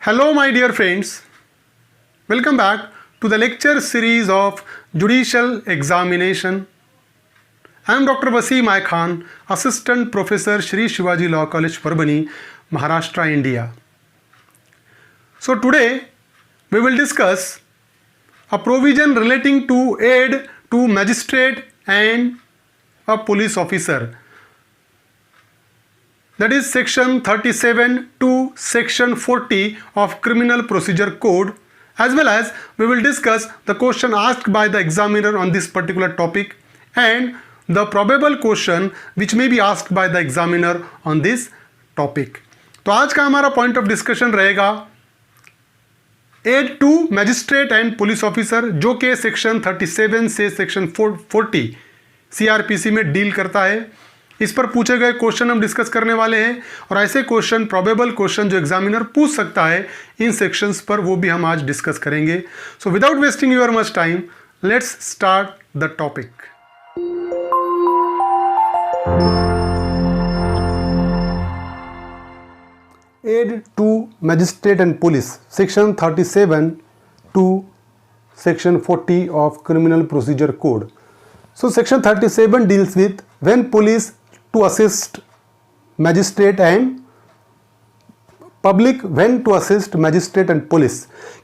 Hello, my dear friends. Welcome back to the lecture series of Judicial Examination. I am Dr. Wasim I Khan, Assistant Professor, Shri Shivaji Law College, Parbhani, Maharashtra, India. So today we will discuss a provision relating to aid to magistrate and a police officer. That is section 37 to section 40 of Criminal Procedure Code, as well as we will discuss the question asked by the examiner on this particular topic and the probable question which may be asked by the examiner on this topic. तो आज का हमारा point of discussion रहेगा aid to magistrate and police officer, जो कि section 37 से section 40 CrPC में deal करता है। इस पर पूछे गए क्वेश्चन हम डिस्कस करने वाले हैं और ऐसे क्वेश्चन, प्रोबेबल क्वेश्चन जो एग्जामिनर पूछ सकता है इन सेक्शंस पर, वो भी हम आज डिस्कस करेंगे। So without wasting your much time, let's start the topic. Aid to magistrate and police, section 37 to section 40 of Criminal Procedure Code. So section 37 deals with when police to assist magistrate and public when to assist magistrate and police,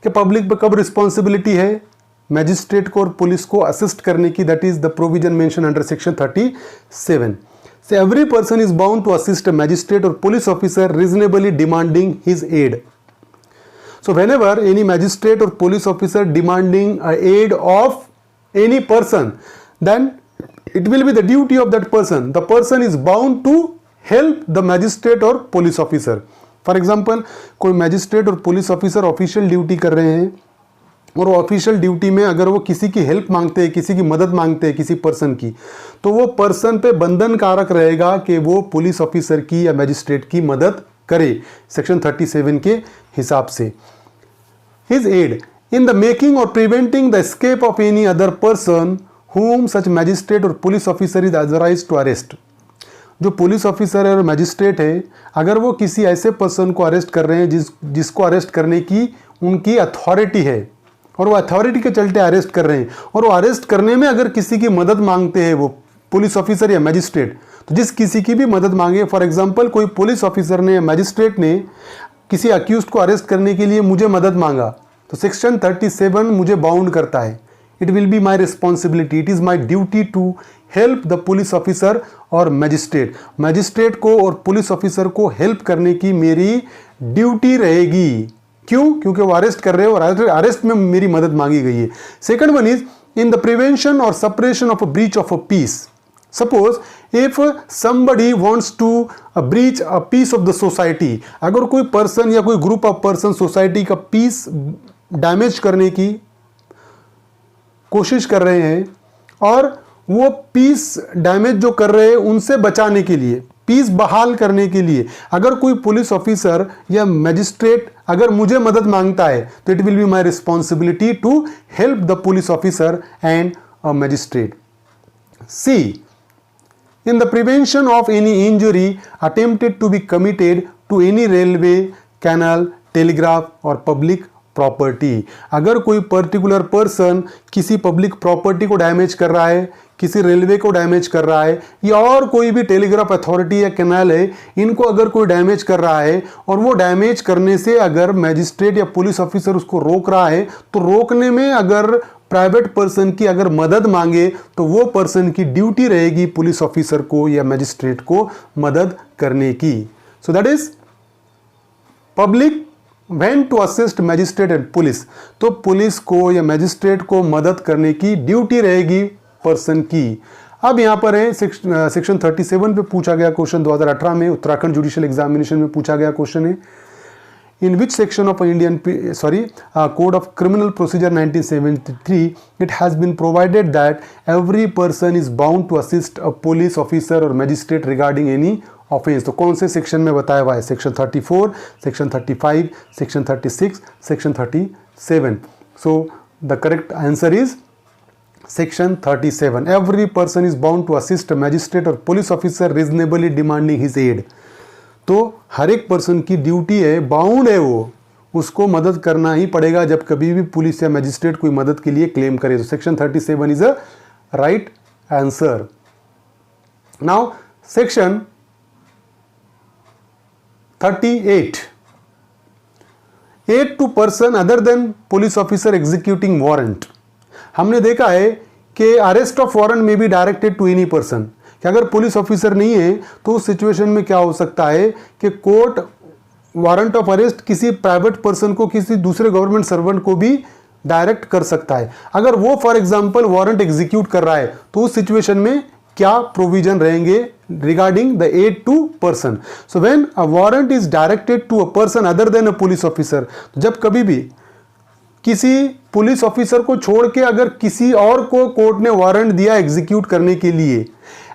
कि public पे कब responsibility है magistrate को और police को assist करने की, that is the provision mention under section 37. So every person is bound to assist a magistrate or police officer reasonably demanding his aid. So whenever any magistrate or police officer demanding aid of any person, then it will be the duty of that person. The person is bound to help the magistrate or police officer. For example, कोई magistrate और police officer official duty कर रहे हैं और वो official duty में अगर वो किसी की हेल्प मांगते हैं, किसी की मदद मांगते हैं किसी पर्सन की, तो वो पर्सन पे बंधन कारक रहेगा कि वो पुलिस ऑफिसर की या मैजिस्ट्रेट की मदद करे सेक्शन 37 के हिसाब से. His aid in the making or preventing the escape of any other person whom such magistrate or police officer is authorized to arrest. जो पुलिस ऑफिसर है और मैजिस्ट्रेट है, अगर वो किसी ऐसे पर्सन को अरेस्ट कर रहे हैं जिसको अरेस्ट करने की उनकी अथॉरिटी है और वो अथॉरिटी के चलते अरेस्ट कर रहे हैं, और वो अरेस्ट करने में अगर किसी की मदद मांगते हैं वो पुलिस ऑफिसर या मैजिस्ट्रेट, तो जिस किसी की भी मदद मांगे, फॉर एग्जांपल कोई पुलिस ऑफिसर ने या मैजिस्ट्रेट ने किसी अक्यूज्ड को अरेस्ट करने के लिए मुझे मदद मांगा, तो सेक्शन 37 मुझे बाउंड करता है. It will be my responsibility, it is my duty to help the police officer और मैजिस्ट्रेट को और पुलिस ऑफिसर को हेल्प करने की मेरी ड्यूटी रहेगी. क्यों? क्योंकि वो अरेस्ट कर रहे हैं और अरेस्ट में मेरी मदद मांगी गई है. Second one is in the prevention or suppression of a breach of a peace. Suppose if somebody wants to breach a peace of the society, अगर कोई पर्सन या कोई ग्रुप ऑफ पर्सन सोसाइटी का पीस डैमेज करने की कोशिश कर रहे हैं और वो पीस डैमेज जो कर रहे हैं उनसे बचाने के लिए, पीस बहाल करने के लिए अगर कोई पुलिस ऑफिसर या मैजिस्ट्रेट अगर मुझे मदद मांगता है, तो it will be my responsibility to help the police officer and a magistrate. See, in the prevention of any injury attempted to be committed to any railway, canal, telegraph or public property. अगर कोई particular person किसी public property को damage कर रहा है, किसी railway को damage कर रहा है, या और कोई भी टेलीग्राफ अथॉरिटी या कैनाल है, इनको अगर कोई डैमेज कर रहा है और वो डैमेज करने से अगर मैजिस्ट्रेट या पुलिस ऑफिसर उसको रोक रहा है, तो रोकने में अगर प्राइवेट पर्सन की अगर मदद मांगे तो वो पर्सन की ड्यूटी रहेगी पुलिस ऑफिसर को या मैजिस्ट्रेट को मदद करने की. So that is public when to assist magistrate and police. तो पुलिस को या मैजिस्ट्रेट को मदद करने की ड्यूटी रहेगी पर्सन की. अब यहाँ पर है सेक्शन 37 पे पूछा गया क्वेश्चन 2018 में उत्तराखंड जुडिशियल एग्जामिनेशन में पूछा गया क्वेश्चन है, in which section of Code of Criminal Procedure 1973 it has been provided that every person is bound to assist a police officer or magistrate regarding any offense. तो कौन से section में बताया हुआ है? Section 34, section 35, section 36, section 37. So the correct answer is section 37. Every person is bound to assist a magistrate or police officer reasonably demanding his aid. तो हर एक person की ड्यूटी है, बाउंड है वो उसको मदद करना ही पड़ेगा जब कभी भी पुलिस या मैजिस्ट्रेट कोई मदद के लिए क्लेम करे। तो section 37 is a right answer. Now section 38, aid to person other than police officer executing warrant. हमने देखा है कि अरेस्ट ऑफ वारंट में be directed to any person, कि अगर पुलिस ऑफिसर नहीं है तो उस सिचुएशन में क्या हो सकता है कि कोर्ट वारंट ऑफ अरेस्ट किसी प्राइवेट पर्सन को, किसी दूसरे गवर्नमेंट सर्वेंट को भी डायरेक्ट कर सकता है। अगर वो फॉर एग्जांपल वारंट एग्जीक्यूट कर रहा है तो उस सिचुएशन में क्या प्रोविजन रहेंगे regarding the aid to person. So when a warrant is directed to a person other than a police officer, तो जब कभी भी किसी पुलिस ऑफिसर को छोड़ के अगर किसी और को कोर्ट ने वारंट दिया एग्जीक्यूट करने के लिए,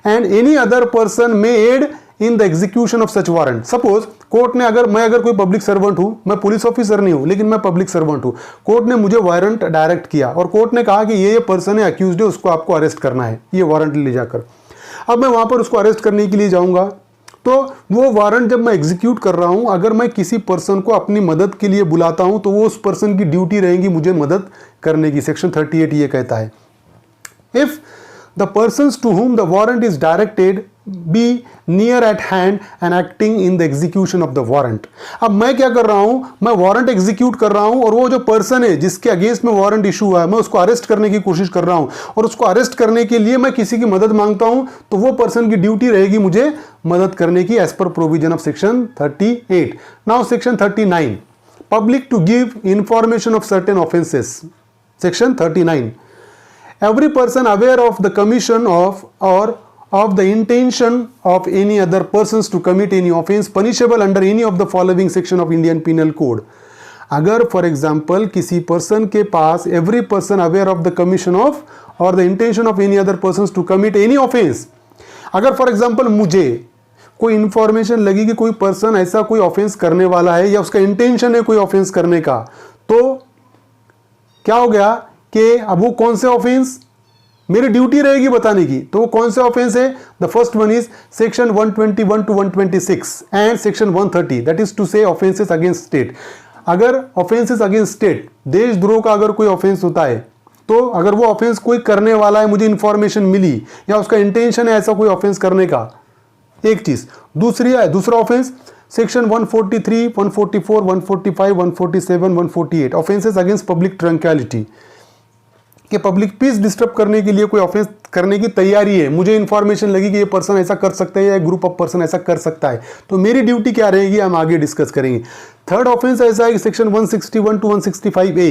and any other person may aid in the execution of such warrant. Suppose court ने मैं अगर कोई पब्लिक सर्वेंट हूं, मैं पुलिस ऑफिसर नहीं हूं लेकिन मैं पब्लिक सर्वेंट हूं, कोर्ट ने मुझे वारंट डायरेक्ट किया और कोर्ट ने कहा कि ये पर्सन है अक्यूज्ड है, उसको आपको अरेस्ट करना है, ये वारंट ले जाकर। अब मैं वहां पर उसको अरेस्ट करने के लिए जाऊंगा, तो वो वारंट जब मैं एग्जीक्यूट कर रहा हूं, अगर मैं किसी पर्सन को अपनी मदद के लिए बुलाता हूं तो वो उस पर्सन की ड्यूटी रहेगी मुझे मदद करने की। सेक्शन 38 ये कहता है, if the persons to whom the warrant is directed be near at hand and acting in the execution of the warrant। अब मैं क्या कर रहा हूं, मैं वारंट एग्जीक्यूट कर रहा हूं और वो जो पर्सन है जिसके अगेंस्ट में वारंट इशू हुआ है, मैं उसको अरेस्ट करने की कोशिश कर रहा हूं और उसको अरेस्ट करने के लिए मैं किसी की मदद मांगता हूं, तो वो पर्सन की ड्यूटी रहेगी मुझे मदद करने की as per provision of section 38। Now section 39, public to give information of certain offences. Section 39, every person aware of the commission of or of the intention of any other persons to commit any offense punishable under any of the following section of Indian Penal Code। अगर for example किसी person के पास every person aware of the commission of or the intention of any other persons to commit any offense, अगर for example मुझे कोई information लगी कि कोई person ऐसा कोई ऑफेंस करने वाला है या उसका इंटेंशन है कोई ऑफेंस करने का, तो क्या हो गया कि अब वो कौन से ऑफेंस, मेरी ड्यूटी रहेगी बताने की, तो वो कौन से ऑफेंस है। The first one is section 121 to 126 and section 130, that is to say offences against state. अगर ऑफेंसेस अगेंस्ट स्टेट, देशद्रोह का अगर कोई ऑफेंस होता है, तो अगर वो ऑफेंस कोई करने वाला है, मुझे इंफॉर्मेशन मिली या उसका इंटेंशन है ऐसा कोई ऑफेंस करने का, एक चीज। दूसरा offence section 143, 144, 145, 147, 148 offences against public tranquility, कि पब्लिक पीस डिस्टर्ब करने के लिए कोई ऑफेंस करने की तैयारी है, मुझे इंफॉर्मेशन लगी कि ये पर्सन ऐसा कर सकता है या ग्रुप ऑफ पर्सन ऐसा कर सकता है, तो मेरी ड्यूटी क्या रहेगी हम आगे डिस्कस करेंगे। थर्ड ऑफेंस ऐसा है कि section 161 to 165A,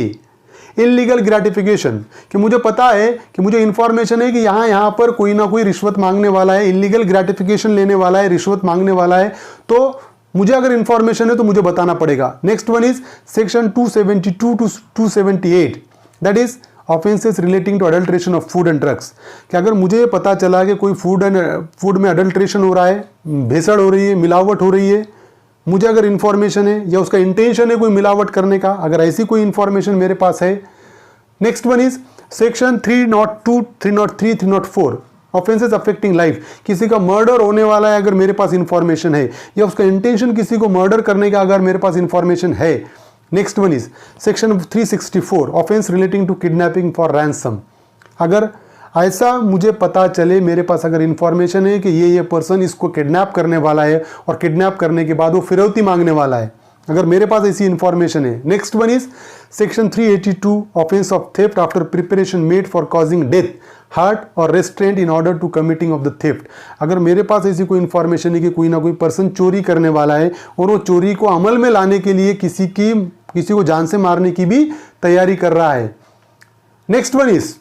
illegal gratification, कि मुझे पता है कि मुझे इंफॉर्मेशन है कि यहाँ पर कोई ना कोई रिश्वत मांगने वाला है, इलीगल ग्रेटिफिकेशन लेने वाला है, रिश्वत मांगने वाला है, तो मुझे अगर इंफॉर्मेशन है तो मुझे बताना पड़ेगा। Next one is section 272 to 278, that is offences relating to adulteration of food and drugs, कि अगर मुझे पता चला कि कोई फूड में अडल्ट्रेशन हो रहा है, भेसड़ हो रही है, मिलावट हो रही है, मुझे अगर इंफॉर्मेशन है या उसका इंटेंशन है कोई मिलावट करने का, अगर ऐसी कोई इंफॉर्मेशन मेरे पास है। Next one is section 302, 303, 304 offences affecting life, किसी का मर्डर होने वाला है अगर मेरे पास इंफॉर्मेशन है या उसका इंटेंशन किसी को मर्डर करने का अगर मेरे पास इंफॉर्मेशन है। Next one is section 364 offence relating to kidnapping for ransom, अगर ऐसा मुझे पता चले, मेरे पास अगर इंफॉर्मेशन है कि ये पर्सन इसको किडनैप करने वाला है और किडनैप करने के बाद वो फिरौती मांगने वाला है, अगर मेरे पास ऐसी इंफॉर्मेशन है। Next one is section 382 offence of theft after preparation made for causing death, hurt or restraint in order to committing of the theft, अगर मेरे पास ऐसी कोई इंफॉर्मेशन है कि कोई ना कोई पर्सन चोरी करने वाला है और वो चोरी को अमल में लाने के लिए किसी को जान से मारने की भी तैयारी कर रहा है। Next one is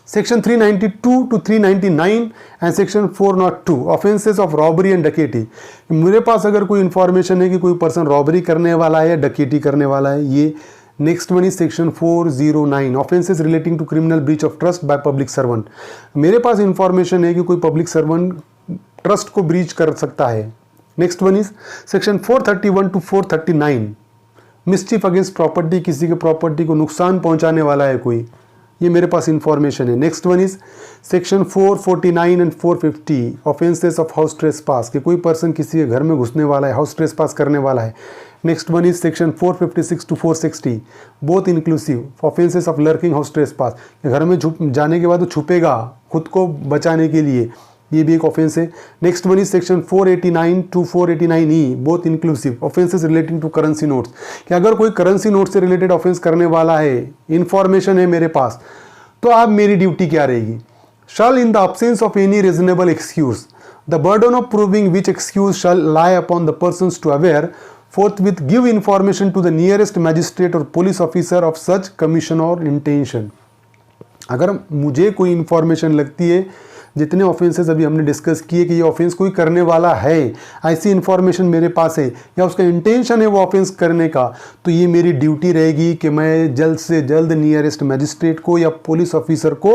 section 392 to 399 and section 402 offences of robbery and डकैती, मेरे पास अगर कोई इंफॉर्मेशन है कि कोई पर्सन रॉबरी करने वाला है या डकैती करने वाला है, ये। Next one is section 409 offences relating to criminal breach of trust by public servant, मेरे पास इंफॉर्मेशन है कि कोई पब्लिक सर्वेंट ट्रस्ट को ब्रीच कर सकता है। Next one is section 431 to 439 mischief against property, किसी के प्रॉपर्टी को नुकसान पहुंचाने वाला है कोई, ये मेरे पास इंफॉर्मेशन है। Next one is section 449 and 450 offences of house trespass, कि कोई पर्सन किसी के घर में घुसने वाला है, हाउस ट्रेसपास करने वाला है। Next one is section 456 to 460, both inclusive. Offenses of lurking house trespass, घर में छुप जाने के बाद वो छुपेगा खुद को बचाने के लिए, ये भी एक ऑफेंस है. Next one is section 489 to 489E, both inclusive. Offences relating to currency notes, कि अगर कोई करेंसी नोट से रिलेटेड ऑफेंस करने वाला है, इंफॉर्मेशन है मेरे पास, तो आप मेरी ड्यूटी क्या रहेगी? Shawl in the absence of any reasonable excuse, the burden of proving which excuse shall lie upon the persons to aware, forthwith give information to the nearest magistrate or police officer of such commission or intention. अगर मुझे कोई information लगती है, जितने offences अभी हमने discuss किए कि ये ऑफेंस कोई करने वाला है, ऐसी इंफॉर्मेशन मेरे पास है या उसका इंटेंशन है वो ऑफेंस करने का, तो ये मेरी ड्यूटी रहेगी कि मैं जल्द से जल्द नियरेस्ट मैजिस्ट्रेट को या पुलिस ऑफिसर को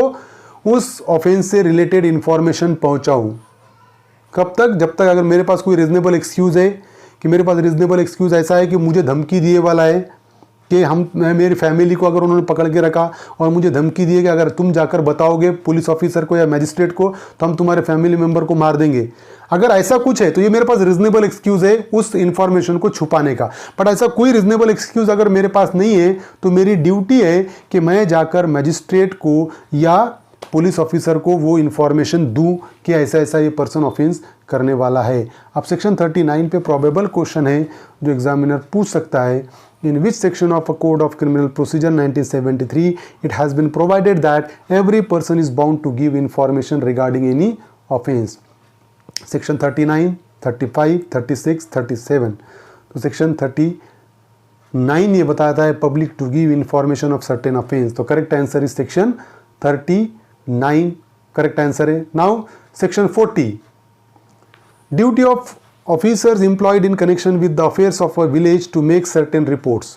उस ऑफेंस से रिलेटेड इंफॉर्मेशन पहुंचाऊं. कब तक? जब तक अगर मेरे पास कोई रीजनेबल एक्सक्यूज़ है, कि मेरे पास रीजनेबल एक्सक्यूज़ ऐसा है कि मुझे धमकी दिए वाला है कि मेरी फैमिली को अगर उन्होंने पकड़ के रखा और मुझे धमकी दी है कि अगर तुम जाकर बताओगे पुलिस ऑफिसर को या मैजिस्ट्रेट को तो हम तुम्हारे फैमिली मेंबर को मार देंगे, अगर ऐसा कुछ है तो ये मेरे पास रीजनेबल एक्सक्यूज़ है उस इंफॉर्मेशन को छुपाने का. बट ऐसा कोई रीजनेबल एक्सक्यूज़ अगर मेरे पास नहीं है तो मेरी ड्यूटी है कि मैं जाकर मैजिस्ट्रेट को या पुलिस ऑफिसर को वो इन्फॉर्मेशन दूं कि ऐसा ऐसा ये पर्सन ऑफेंस करने वाला है. अब सेक्शन 39 पे प्रोबेबल क्वेश्चन है जो एग्जामिनर पूछ सकता है. In which section of a Code of Criminal Procedure 1973 it has been provided that every person is bound to give information regarding any offense? Section 39, 35, 36, 37. तो section 39 ये बताता है public to give information of certain offense. तो correct answer is section 39. correct answer है. Now section 40. Duty of officers employed in connection with the affairs of a village to make certain reports.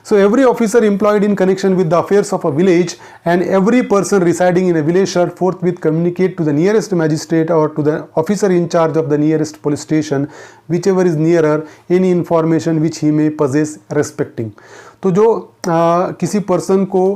So every officer employed in connection with the affairs of a village and every person residing in a village shall forthwith communicate to the nearest magistrate or to the officer in charge of the nearest police station, whichever is nearer, any information which he may possess respecting. तो जो किसी person को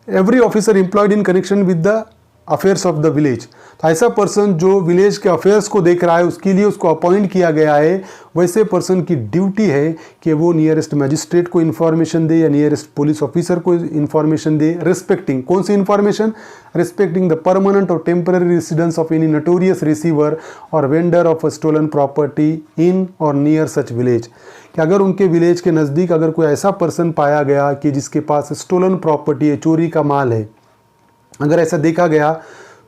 every officer employed in connection with the affairs of the village, तो ऐसा person जो village के affairs को देख रहा है उसके लिए उसको अपॉइंट किया गया है, वैसे पर्सन की ड्यूटी है कि वो नियरेस्ट मैजिस्ट्रेट को इन्फॉर्मेशन दे या नियरेस्ट पुलिस ऑफिसर को इन्फॉर्मेशन दे रिस्पेक्टिंग, कौन सी information? Respecting the permanent or temporary residence of any notorious receiver or vendor of a stolen property in or near such village, कि अगर उनके विलेज के नज़दीक अगर कोई ऐसा पर्सन पाया गया कि जिसके पास स्टोलन प्रॉपर्टी है, चोरी का माल है, अगर ऐसा देखा गया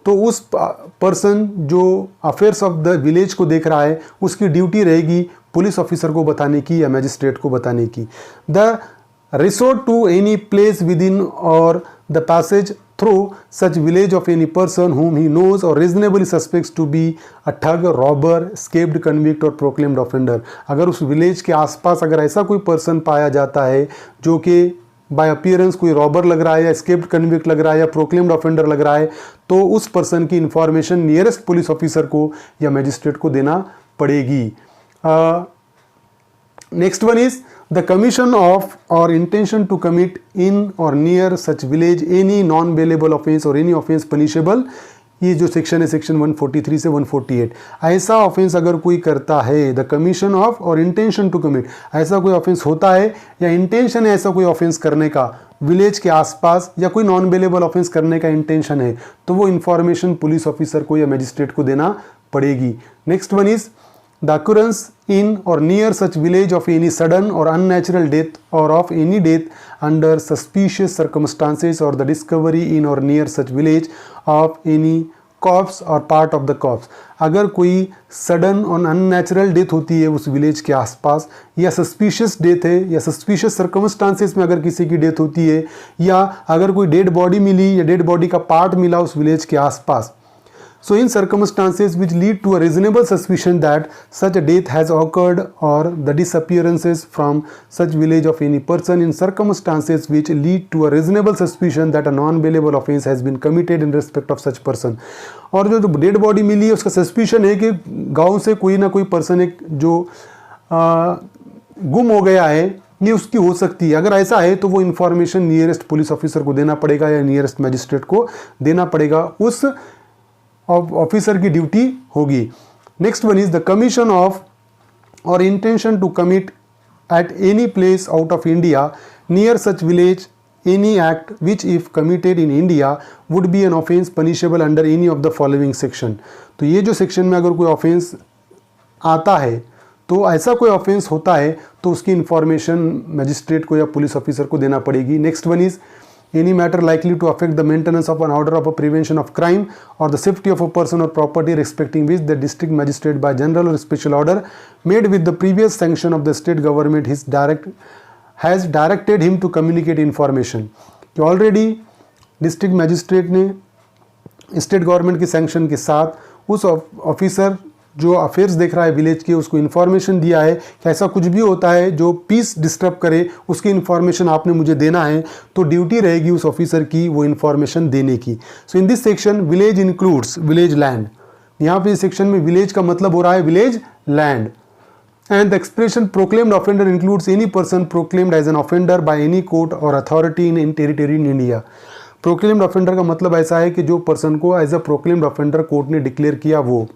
तो उस पर्सन जो अफेयर्स ऑफ द विलेज को देख रहा है उसकी ड्यूटी रहेगी पुलिस ऑफिसर को बताने की या मैजिस्ट्रेट को बताने की. The resort to any place within or the passage through such village of any person whom he knows or reasonably suspects to be a ठग, रॉबर, escaped convict और proclaimed offender. अगर उस village के आसपास अगर ऐसा कोई person पाया जाता है जो कि बाय अपीयरेंस कोई रॉबर लग रहा है या एस्केप्ड कन्विक्ट लग रहा है या प्रोक्लेम्ड ऑफेंडर लग रहा है, तो उस पर्सन की इंफॉर्मेशन नियरेस्ट पुलिस ऑफिसर को या मैजिस्ट्रेट को देना पड़ेगी. Next one is the commission of or intention to commit in or near such village any non bailable offence or any offence punishable. ये जो सेक्शन है सेक्शन 143 से 148, ऐसा ऑफेंस अगर कोई करता है, the commission of or intention to commit, ऐसा कोई ऑफेंस होता है या इंटेंशन है ऐसा कोई ऑफेंस करने का विलेज के आसपास या कोई नॉन बेलेबल ऑफेंस करने का इंटेंशन है, तो वो इंफॉर्मेशन पुलिस ऑफिसर को या मैजिस्ट्रेट को देना पड़ेगी. Next one is the occurrence in or near such village of any sudden or unnatural death or of any death under suspicious circumstances or the discovery in or near such village of any corpse or part of the corpse. अगर कोई sudden और unnatural death होती है उस village के आसपास या suspicious death है या सस्पिशियस सर्कमस्टांसेस में अगर किसी की डेथ होती है या अगर कोई डेड बॉडी मिली या डेड बॉडी का पार्ट मिला उस विलेज के आसपास, so in circumstances which lead to a reasonable suspicion that such a death has occurred or the disappearances from such village of any person in circumstances which lead to a reasonable suspicion that a non-bailable offence has been committed in respect of such person. और जो dead body मिली है उसका suspicion है कि गांव से कोई ना कोई पर्सन एक जो गुम हो गया है, ये उसकी हो सकती है. अगर ऐसा है तो वो इन्फॉर्मेशन नियरेस्ट पुलिस ऑफिसर को देना पड़ेगा या नियरेस्ट मैजिस्ट्रेट को देना पड़ेगा, उस ऑफिसर की ड्यूटी होगी. Next one is the commission of or intention to commit at any place out of India near such village any act which if committed in India would be an offence punishable under any of the following section। तो ये जो section में अगर कोई offence आता है तो ऐसा कोई ऑफेंस होता है तो उसकी इंफॉर्मेशन मजिस्ट्रेट को या पुलिस ऑफिसर को देना पड़ेगी। Next one is any matter likely to affect the maintenance of an order of a prevention of crime or the safety of a person or property respecting which the district magistrate by general or special order made with the previous sanction of the state government has directed him to communicate information। कि already district magistrate ने state government की sanction के साथ उस officer जो affairs देख रहा है विलेज के उसको इन्फॉर्मेशन दिया है कि ऐसा कुछ भी होता है जो पीस डिस्टर्ब करे उसकी इन्फॉर्मेशन आपने मुझे देना है, तो ड्यूटी रहेगी उस ऑफिसर की वो इन्फॉर्मेशन देने की। So in this section village includes village land. यहाँ पे इस सेक्शन में विलेज का मतलब हो रहा है village land. And the expression proclaimed offender includes any person proclaimed as an offender by any court or authority in territory in India. Proclaimed offender का मतलब ऐसा है कि जो पर्सन को as a proclaimed offender court ने declare किया वो।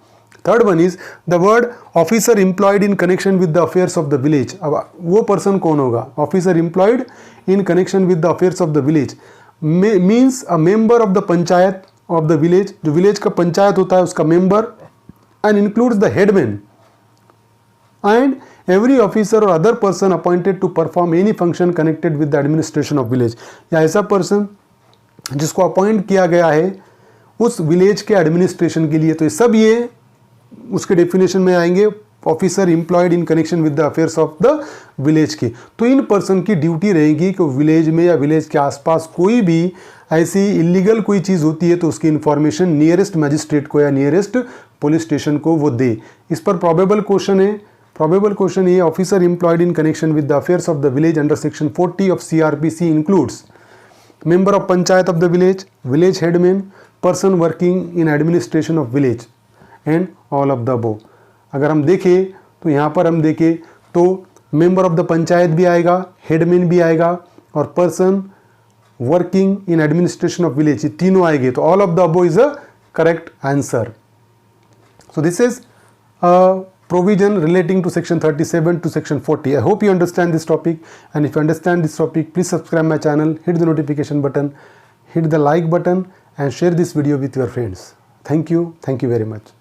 Third one is the word officer employed in connection with the affairs of the village. अब वो पर्सन कौन होगा? Officer employed in connection with the affairs of the village means a member of the panchayat of the village. जो village का पंचायत होता है उसका member and includes the headman and every officer or other person appointed to perform any function connected with the administration of village. या ऐसा person जिसको appoint किया गया है उस विलेज के एडमिनिस्ट्रेशन के लिए। तो ये सब ये उसके डेफिनेशन में आएंगे officer employed in connection with the affairs of the village के। तो इन पर्सन की ड्यूटी रहेगी कि विलेज में या विलेज के आसपास कोई भी ऐसी इलीगल कोई चीज़ होती है तो उसकी इन्फॉर्मेशन नियरेस्ट मैजिस्ट्रेट को या नियरेस्ट पुलिस स्टेशन को वो दे। इस पर प्रोबेबल क्वेश्चन है। प्रोबेबल क्वेश्चन ये officer employed in connection with the affairs of the village under section 40 of CRPC includes member of panchayat of the village, village headman, person working in administration of village and all of the above. अगर हम देखें तो यहाँ पर हम देखें तो member of the panchayat भी आएगा, हेडमैन भी आएगा और person working in administration of village, ये तीनों आएंगे। तो all of the above is a correct answer. So this is provision relating to section 37 to section 40. I hope you understand this topic, and if you understand this topic, please subscribe my channel, hit the notification button, hit the like button and share this video with your friends. Thank you very much.